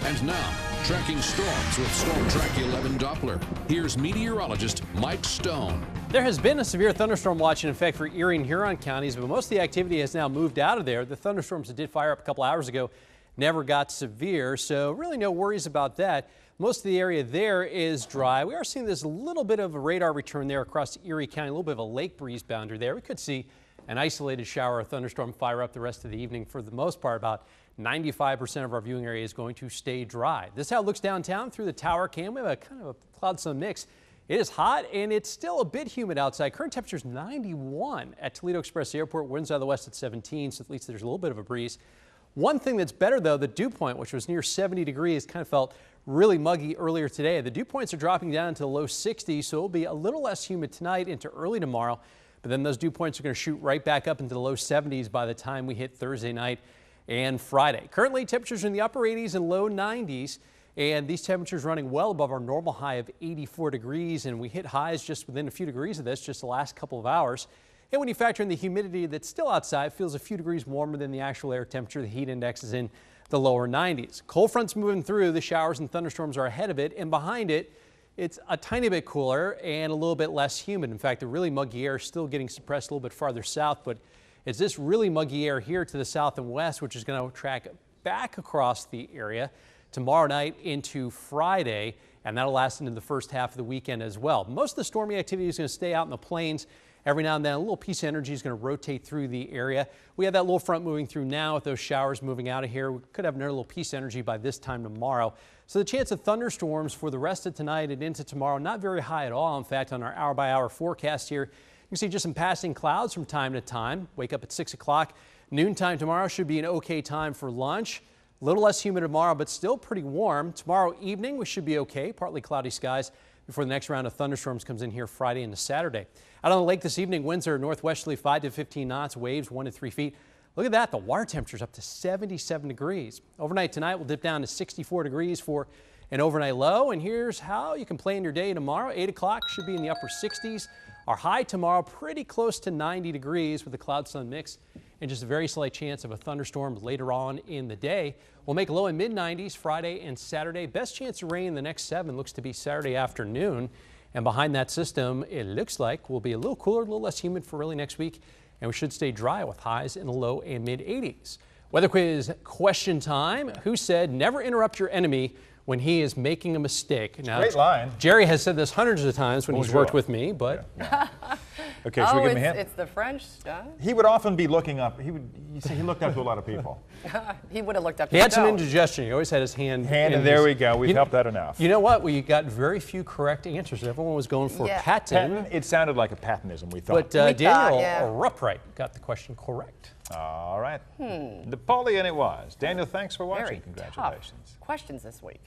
And now, tracking storms with Storm Track 11 Doppler. Here's meteorologist Mike Stone. There has been a severe thunderstorm watch in effect for Erie and Huron counties, but most of the activity has now moved out of there. The thunderstorms that did fire up a couple hours ago never got severe, so really no worries about that. Most of the area there is dry. We are seeing this little bit of a radar return there across Erie County, a little bit of a lake breeze boundary there. We could see an isolated shower or thunderstorm fire up the rest of the evening. For the most part, about 95% of our viewing area is going to stay dry. This is how it looks downtown through the tower cam. We have a kind of a cloud-sun mix. It is hot and it's still a bit humid outside. Current temperature is 91 at Toledo Express Airport. Winds out of the west at 17, so at least there's a little bit of a breeze. One thing that's better though, the dew point, which was near 70 degrees, kind of felt really muggy earlier today. The dew points are dropping down into the low 60s, so it'll be a little less humid tonight into early tomorrow. But then those dew points are going to shoot right back up into the low 70s by the time we hit Thursday night and Friday. Currently, temperatures are in the upper 80s and low 90s, and these temperatures running well above our normal high of 84 degrees, and we hit highs just within a few degrees of this just the last couple of hours. And when you factor in the humidity that's still outside, it feels a few degrees warmer than the actual air temperature. The heat index is in the lower 90s. Cold front's moving through. The showers and thunderstorms are ahead of it, and behind it, it's a tiny bit cooler and a little bit less humid. In fact, the really muggy air is still getting suppressed a little bit farther south, but it's this really muggy air here to the south and west, which is going to track back across the area tomorrow night into Friday, and that'll last into the first half of the weekend as well. Most of the stormy activity is going to stay out in the plains. Every now and then, a little piece of energy is going to rotate through the area. We have that little front moving through now with those showers moving out of here. We could have another little piece of energy by this time tomorrow. So the chance of thunderstorms for the rest of tonight and into tomorrow, not very high at all. In fact, on our hour-by-hour forecast here, you can see just some passing clouds from time to time. Wake up at 6 o'clock. Noontime tomorrow should be an okay time for lunch. A little less humid tomorrow, but still pretty warm. Tomorrow evening, we should be okay. Partly cloudy skies before the next round of thunderstorms comes in here Friday into Saturday. Out on the lake this evening, winds are northwesterly 5 to 15 knots, waves 1 to 3 feet. Look at that, the water temperature's up to 77 degrees. Overnight tonight will dip down to 64 degrees for an overnight low. And here's how you can plan your day tomorrow. 8 o'clock should be in the upper 60s. Our high tomorrow pretty close to 90 degrees with a cloud-sun mix and just a very slight chance of a thunderstorm later on in the day. We'll make low in mid-90s Friday and Saturday. Best chance of rain in the next 7 looks to be Saturday afternoon. And behind that system, it looks like we'll be a little cooler, a little less humid for early next week. And we should stay dry with highs in the low and mid-80s. Weather quiz question time. Who said never interrupt your enemy when he is making a mistake? Now, great line. Jerry has said this hundreds of times when he's worked with me, but... Yeah. Okay, should we give him a hint? It's the French. He would often be looking up. He looked up to a lot of people. He would have looked up to He had some indigestion. He always had his hand. And there we go. We've helped that enough. You know what? We got very few correct answers. Everyone was going for patent. Patent? It sounded like a patentism, we thought. But Daniel Rupright got the question correct. All right. Napoleon it was. Daniel, thanks for watching. Very Congratulations. tough questions this week.